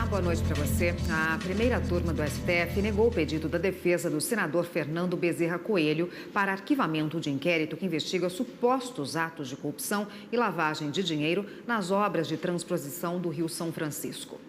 boa noite para você. A primeira turma do STF negou o pedido da defesa do senador Fernando Bezerra Coelho para arquivamento de inquérito que investiga supostos atos de corrupção e lavagem de dinheiro nas obras de transposição do Rio São Francisco.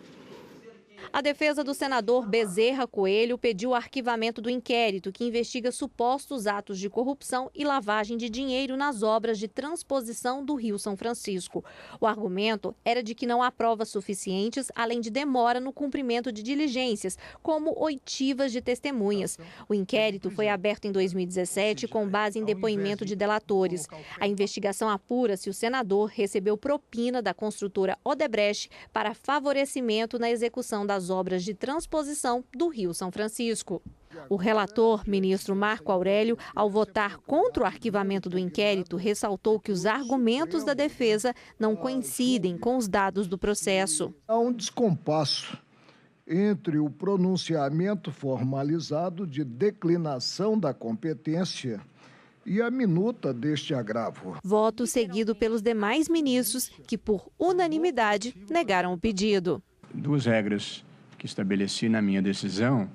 A defesa do senador Bezerra Coelho pediu o arquivamento do inquérito que investiga supostos atos de corrupção e lavagem de dinheiro nas obras de transposição do Rio São Francisco. O argumento era de que não há provas suficientes, além de demora no cumprimento de diligências, como oitivas de testemunhas. O inquérito foi aberto em 2017 com base em depoimento de delatores. A investigação apura se o senador recebeu propina da construtora Odebrecht para favorecimento na execução das obras de transposição do Rio São Francisco. O relator, ministro Marco Aurélio, ao votar contra o arquivamento do inquérito, ressaltou que os argumentos da defesa não coincidem com os dados do processo. Há um descompasso entre o pronunciamento formalizado de declinação da competência e a minuta deste agravo. Voto seguido pelos demais ministros que, por unanimidade, negaram o pedido. Duas regras que estabeleci na minha decisão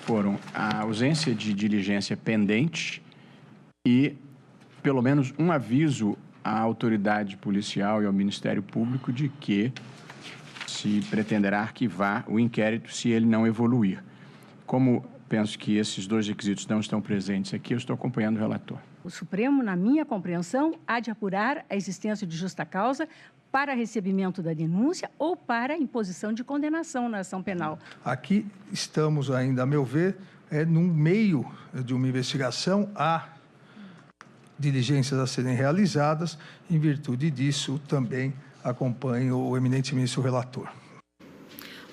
foram a ausência de diligência pendente e, pelo menos, um aviso à autoridade policial e ao Ministério Público de que se pretenderá arquivar o inquérito se ele não evoluir. Como penso que esses dois requisitos não estão presentes aqui, eu estou acompanhando o relator. O Supremo, na minha compreensão, há de apurar a existência de justa causa para recebimento da denúncia ou para imposição de condenação na ação penal. Aqui estamos ainda, a meu ver, no meio de uma investigação, há diligências a serem realizadas, em virtude disso também acompanho o eminente ministro relator.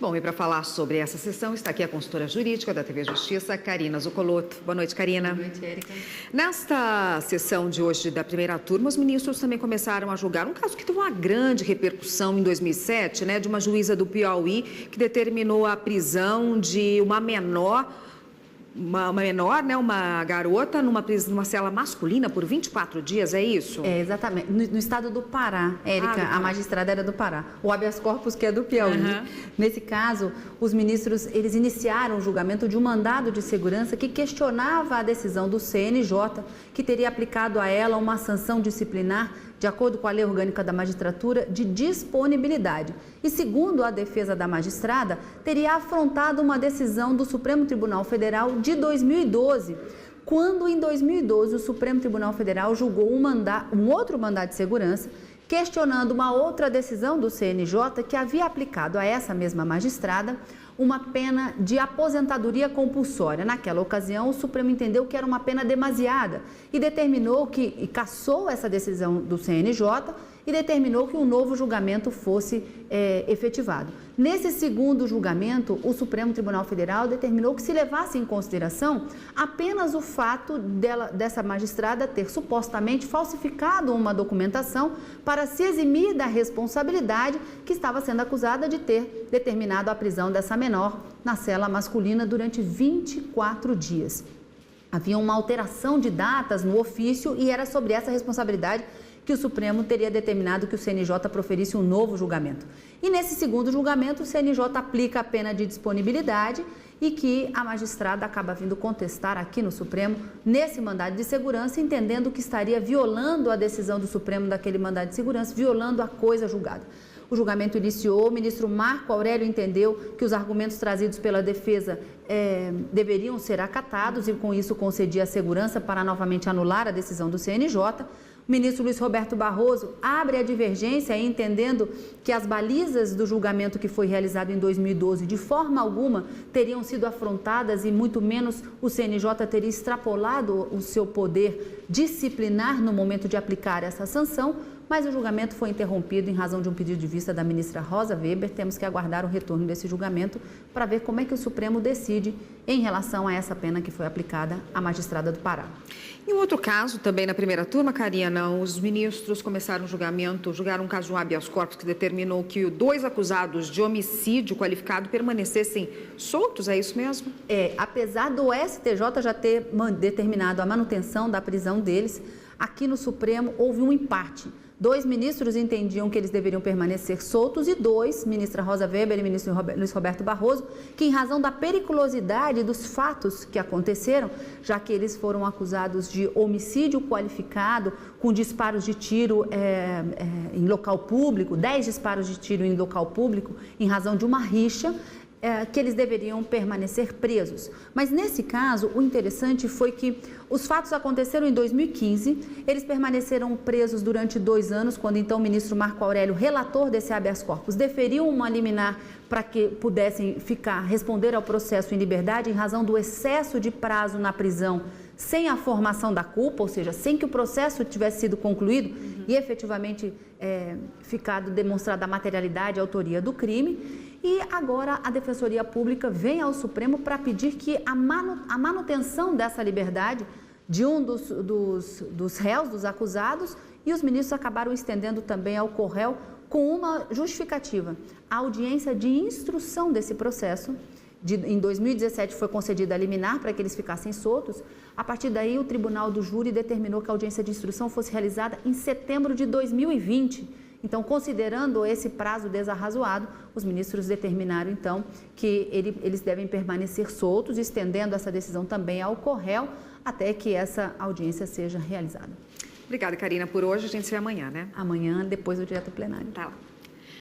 Bom, e para falar sobre essa sessão, está aqui a consultora jurídica da TV Justiça, Karina Zucolotto. Boa noite, Karina. Boa noite, Érica. Nesta sessão de hoje da primeira turma, os ministros também começaram a julgar um caso que teve uma grande repercussão em 2007, de uma juíza do Piauí que determinou a prisão de uma menor, uma garota numa cela masculina por 24 dias, é isso? É, exatamente. No estado do Pará, Érica, a magistrada era do Pará. O habeas corpus que é do Piauí. Nesse caso, os ministros, eles iniciaram o julgamento de um mandado de segurança que questionava a decisão do CNJ, que teria aplicado a ela uma sanção disciplinar de acordo com a Lei Orgânica da Magistratura, de disponibilidade. E, segundo a defesa da magistrada, teria afrontado uma decisão do Supremo Tribunal Federal de 2012, quando, em 2012, o Supremo Tribunal Federal julgou um outro mandado de segurança, questionando uma outra decisão do CNJ que havia aplicado a essa mesma magistrada uma pena de aposentadoria compulsória. Naquela ocasião, o Supremo entendeu que era uma pena demasiada e cassou essa decisão do CNJ e determinou que um novo julgamento fosse efetivado. Nesse segundo julgamento, o Supremo Tribunal Federal determinou que se levasse em consideração apenas o fato dessa magistrada ter supostamente falsificado uma documentação para se eximir da responsabilidade que estava sendo acusada de ter determinado a prisão dessa menor na cela masculina durante 24 dias. Havia uma alteração de datas no ofício e era sobre essa responsabilidade que o Supremo teria determinado que o CNJ proferisse um novo julgamento. E nesse segundo julgamento, o CNJ aplica a pena de disponibilidade e que a magistrada acaba vindo contestar aqui no Supremo, nesse mandado de segurança, entendendo que estaria violando a decisão do Supremo daquele mandado de segurança, violando a coisa julgada. O julgamento iniciou, o ministro Marco Aurélio entendeu que os argumentos trazidos pela defesa deveriam ser acatados e, com isso, concedia a segurança para novamente anular a decisão do CNJ. O ministro Luiz Roberto Barroso abre a divergência, entendendo que as balizas do julgamento que foi realizado em 2012, de forma alguma, teriam sido afrontadas e muito menos o CNJ teria extrapolado o seu poder disciplinar no momento de aplicar essa sanção, mas o julgamento foi interrompido em razão de um pedido de vista da ministra Rosa Weber. Temos que aguardar o retorno desse julgamento para ver como é que o Supremo decide em relação a essa pena que foi aplicada à magistrada do Pará. Em outro caso, também na primeira turma, Karina, os ministros começaram o julgamento, julgaram um caso de um habeas corpus que determinou que 2 acusados de homicídio qualificado permanecessem soltos, é isso mesmo? Apesar do STJ já ter determinado a manutenção da prisão deles, aqui no Supremo houve um empate. 2 ministros entendiam que eles deveriam permanecer soltos e 2, ministra Rosa Weber e ministro Luiz Roberto Barroso, que em razão da periculosidade dos fatos que aconteceram, já que eles foram acusados de homicídio qualificado com disparos de tiro em local público, 10 disparos de tiro em local público, em razão de uma rixa, que eles deveriam permanecer presos. Mas nesse caso, o interessante foi que os fatos aconteceram em 2015, eles permaneceram presos durante 2 anos, quando então o ministro Marco Aurélio, relator desse habeas corpus, deferiu uma liminar para que pudessem responder ao processo em liberdade em razão do excesso de prazo na prisão, sem a formação da culpa, ou seja, sem que o processo tivesse sido concluído e efetivamente ficado demonstrada a materialidade e a autoria do crime. E agora a Defensoria Pública vem ao Supremo para pedir que a manutenção dessa liberdade de um dos réus, dos acusados, e os ministros acabaram estendendo também ao CORREL com uma justificativa. A audiência de instrução desse processo, em 2017 foi concedida a liminar para que eles ficassem soltos. A partir daí, o Tribunal do Júri determinou que a audiência de instrução fosse realizada em setembro de 2020. Então, considerando esse prazo desarrazoado, os ministros determinaram, então, que eles devem permanecer soltos, estendendo essa decisão também ao CORREL, até que essa audiência seja realizada. Obrigada, Karina, por hoje. A gente se vê amanhã, né? Amanhã, depois do direto plenário. Tá lá.